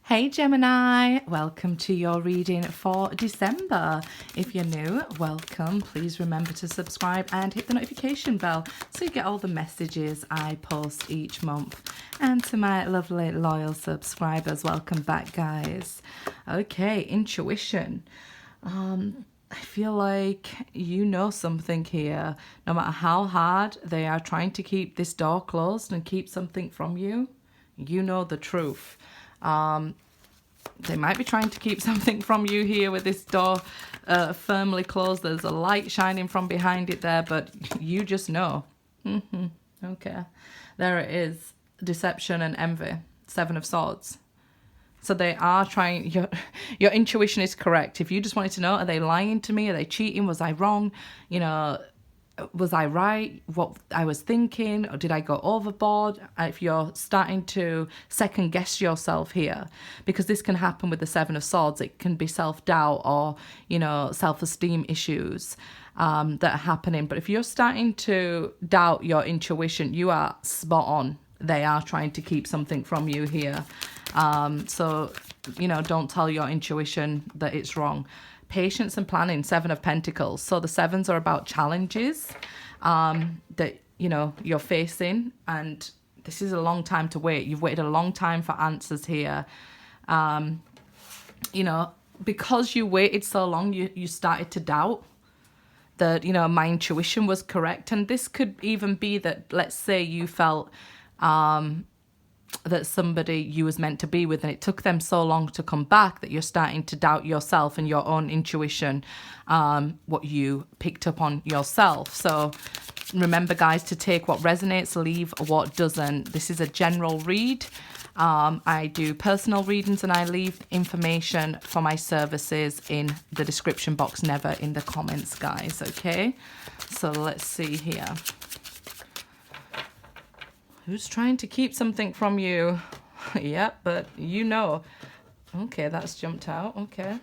Hey Gemini, welcome to your reading for December. If you're new, welcome. Please remember to subscribe and hit the notification bell so you get all the messages I post each month. And to my lovely loyal subscribers, welcome back guys. Okay, intuition. I feel like you know something here. No matter how hard they are trying to keep this door closed and keep something from you, you know the truth. They might be trying to keep something from you here with this door firmly closed. There's a light shining from behind it there, but you just know. Okay, there it is. Deception and envy. Seven of Swords. So they are trying, your intuition is correct. If you just wanted to know, are they lying to me? Are they cheating? Was I wrong? Was I right? What I was thinking? Or did I go overboard? If you're starting to second guess yourself here, because this can happen with the Seven of Swords. It can be self-doubt or, self-esteem issues that are happening. But if you're starting to doubt your intuition, you are spot on. They are trying to keep something from you here. So, don't tell your intuition that it's wrong. Patience and planning, Seven of Pentacles. So the sevens are about challenges that, you're facing. And this is a long time to wait. You've waited a long time for answers here. Because you waited so long, you started to doubt that, my intuition was correct. And this could even be that, let's say you felt that somebody you was meant to be with, and it took them so long to come back that you're starting to doubt yourself and your own intuition, what you picked up on yourself. So remember guys, to take what resonates, leave what doesn't. This is a general read. I do personal readings and I leave information for my services in the description box, never in the comments guys. Okay, so let's see here. Who's trying to keep something from you? Yep, but Okay, that's jumped out. Okay,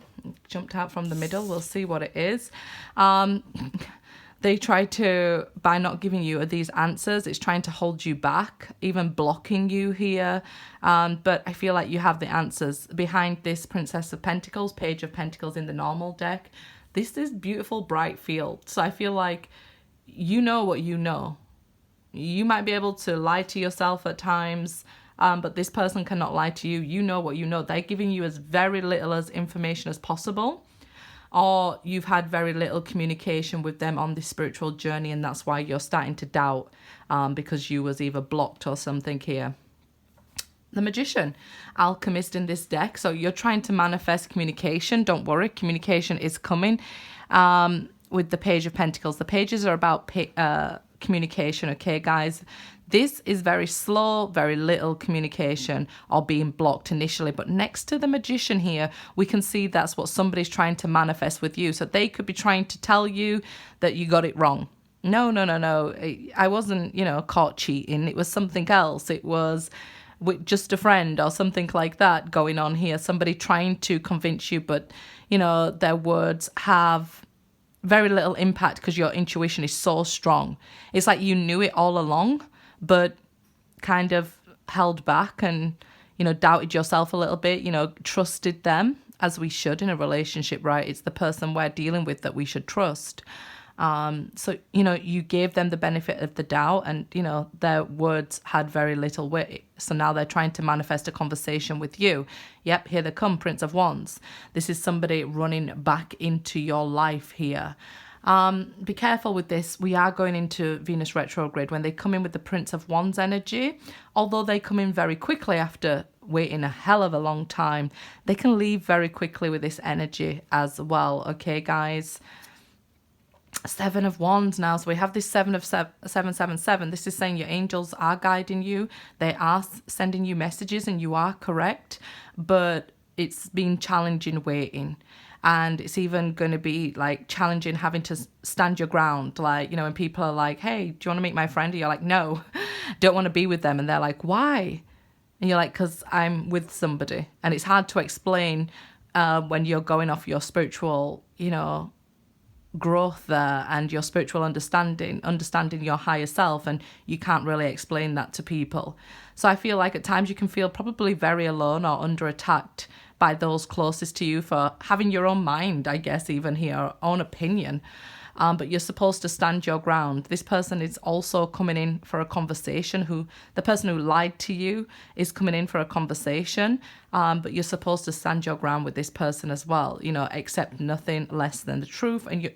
jumped out from the middle. We'll see what it is. They try to, by not giving you these answers, it's trying to hold you back, even blocking you here. But I feel like you have the answers. Behind this Princess of Pentacles, Page of Pentacles in the normal deck, this is beautiful, bright field. So I feel like you know what you know. You might be able to lie to yourself at times, but this person cannot lie to you. You know what you know. They're giving you as very little as information as possible, or you've had very little communication with them on this spiritual journey, and that's why you're starting to doubt because you was either blocked or something here. The Magician, Alchemist in this deck. So you're trying to manifest communication. Don't worry, communication is coming. With the Page of Pentacles, the pages are about communication. Okay guys, this is very slow, very little communication or being blocked initially, but next to the Magician here we can see that's what somebody's trying to manifest with you. So they could be trying to tell you that you got it wrong. No, I wasn't caught cheating. It was something else. It was with just a friend or something like that going on here. Somebody trying to convince you, but their words have very little impact because your intuition is so strong. It's like you knew it all along, but kind of held back and, doubted yourself a little bit, trusted them as we should in a relationship, right? It's the person we're dealing with that we should trust. So, you gave them the benefit of the doubt and, their words had very little weight. So now they're trying to manifest a conversation with you. Yep, here they come, Prince of Wands. This is somebody running back into your life here. Be careful with this. We are going into Venus retrograde. When they come in with the Prince of Wands energy, although they come in very quickly after waiting a hell of a long time, they can leave very quickly with this energy as well. Okay, guys. Seven of Wands now. So we have this 777. This is saying your angels are guiding you. They are sending you messages and you are correct, but it's been challenging waiting. And it's even going to be like challenging having to stand your ground. Like, when people are like, hey, do you want to meet my friend? And you're like, no, don't want to be with them. And they're like, why? And you're like, because I'm with somebody. And it's hard to explain when you're going off your spiritual, growth there and your spiritual understanding your higher self, and you can't really explain that to people. So I feel like at times you can feel probably very alone or under attack by those closest to you for having your own mind, I guess, even here, own opinion. But you're supposed to stand your ground. This person is also coming in for a conversation. The person who lied to you is coming in for a conversation. But you're supposed to stand your ground with this person as well. You know, accept nothing less than the truth, and you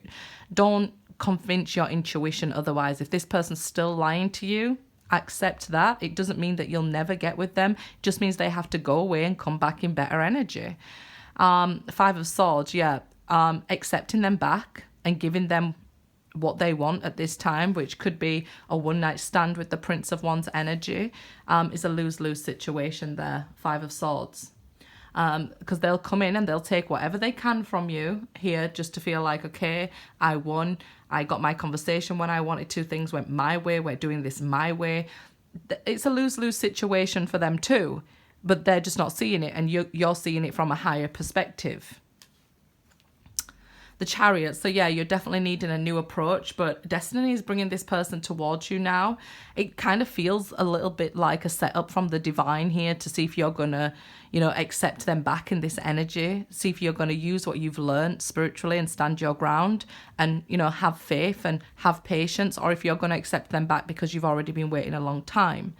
don't convince your intuition otherwise. If this person's still lying to you, accept that. It doesn't mean that you'll never get with them. It just means they have to go away and come back in better energy. Five of Swords, accepting them back and giving them what they want at this time, which could be a one-night stand with the Prince of Wands energy, is a lose-lose situation there, Five of Swords. Because they'll come in and they'll take whatever they can from you here just to feel like, okay, I won. I got my conversation when I wanted to. Things went my way. We're doing this my way. It's a lose-lose situation for them too, but they're just not seeing it, and you're seeing it from a higher perspective. The Chariot. So yeah, you're definitely needing a new approach, but destiny is bringing this person towards you now. It kind of feels a little bit like a setup from the divine here to see if you're going to, accept them back in this energy. See if you're going to use what you've learned spiritually and stand your ground and, have faith and have patience, or if you're going to accept them back because you've already been waiting a long time.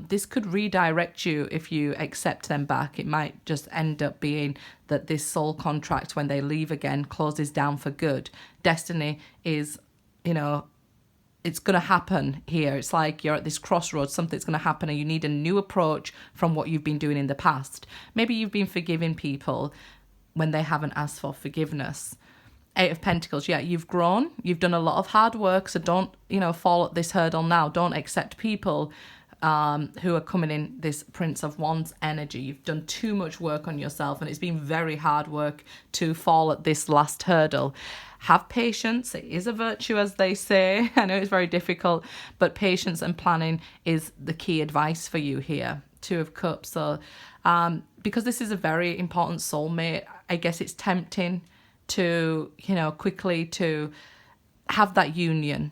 This could redirect you if you accept them back. It might just end up being that this soul contract, when they leave again, closes down for good. Destiny is, it's going to happen here. It's like you're at this crossroads, something's going to happen and you need a new approach from what you've been doing in the past. Maybe you've been forgiving people when they haven't asked for forgiveness. Eight of Pentacles, you've grown. You've done a lot of hard work, so don't, fall at this hurdle now. Don't accept people who are coming in this Prince of Wands energy. You've done too much work on yourself and it's been very hard work to fall at this last hurdle. Have patience. It is a virtue, as they say. I know it's very difficult, but patience and planning is the key advice for you here. Two of Cups. So because this is a very important soulmate, I guess it's tempting to, quickly to have that union.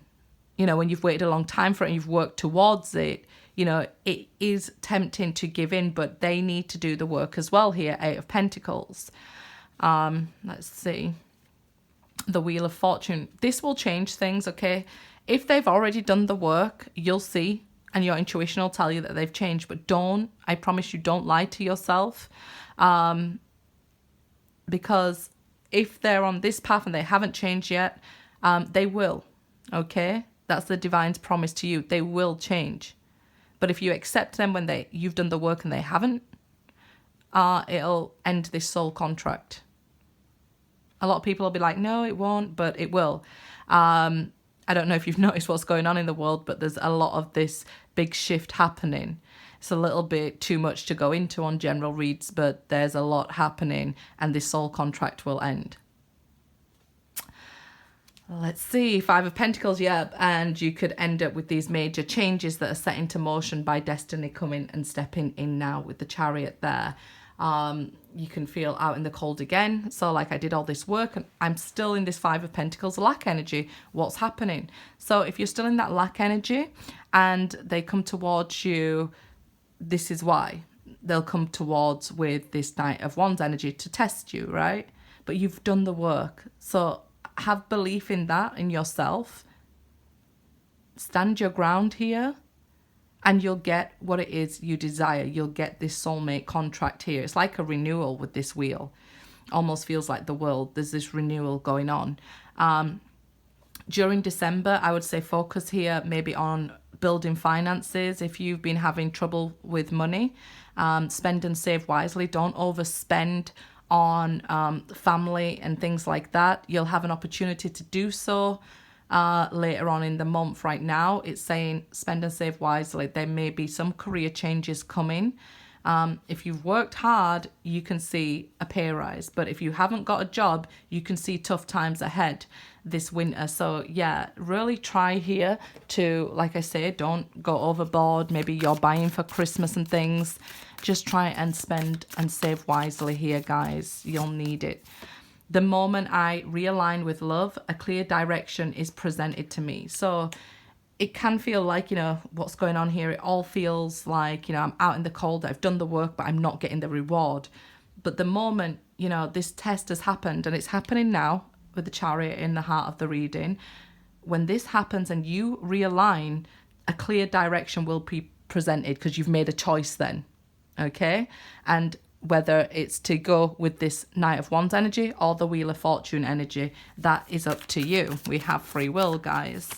When you've waited a long time for it and you've worked towards it, it is tempting to give in, but they need to do the work as well here. Eight of Pentacles. Let's see. The Wheel of Fortune. This will change things, okay? If they've already done the work, you'll see, and your intuition will tell you that they've changed, but I promise you, don't lie to yourself. Because if they're on this path and they haven't changed yet, they will, okay? That's the divine's promise to you. They will change. But if you accept them when you've done the work and they haven't, it'll end this soul contract. A lot of people will be like, no, it won't, but it will. I don't know if you've noticed what's going on in the world, but there's a lot of this big shift happening. It's a little bit too much to go into on general reads, but there's a lot happening and this soul contract will end. Let's see, Five of Pentacles, and you could end up with these major changes that are set into motion by destiny coming and stepping in now with the Chariot there. You can feel out in the cold again. So like, I did all this work and I'm still in this Five of Pentacles lack energy. What's happening? So if you're still in that lack energy and they come towards you, this is why. They'll come towards with this Knight of Wands energy to test you, right? But you've done the work. So have belief in that, in yourself. Stand your ground here and you'll get what it is you desire. You'll get this soulmate contract here. It's like a renewal with this wheel. Almost feels like the world. There's this renewal going on. During December, I would say focus here maybe on building finances. If you've been having trouble with money, spend and save wisely. Don't overspend on family and things like that. You'll have an opportunity to do so later on in the month. Right now it's saying spend and save wisely. There may be some career changes coming. If you've worked hard, you can see a pay rise, but if you haven't got a job, you can see tough times ahead this winter. So really try here to, like I say, don't go overboard. Maybe you're buying for Christmas and things. Just try and spend and save wisely here, guys. You'll need it. The moment I realign with love, a clear direction is presented to me. So it can feel like, what's going on here? It all feels like, I'm out in the cold. I've done the work, but I'm not getting the reward. But the moment, this test has happened, and it's happening now with the Chariot in the heart of the reading, when this happens and you realign, a clear direction will be presented because you've made a choice then. Okay? And whether it's to go with this Knight of Wands energy or the Wheel of Fortune energy, that is up to you. We have free will, guys.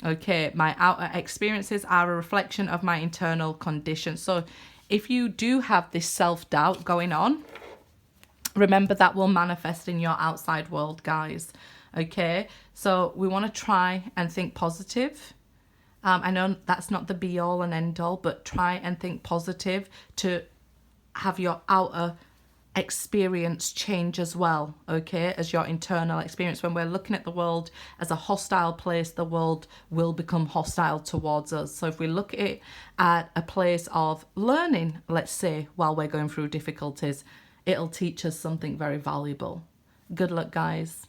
Okay, my outer experiences are a reflection of my internal condition. So if you do have this self-doubt going on, remember that will manifest in your outside world, guys. Okay, so we want to try and think positive. I know that's not the be all and end all, but try and think positive to have your outer experience change as well, okay, as your internal experience. When we're looking at the world as a hostile place, the world will become hostile towards us. So if we look at it at a place of learning, let's say, while we're going through difficulties, it'll teach us something very valuable. Good luck, guys.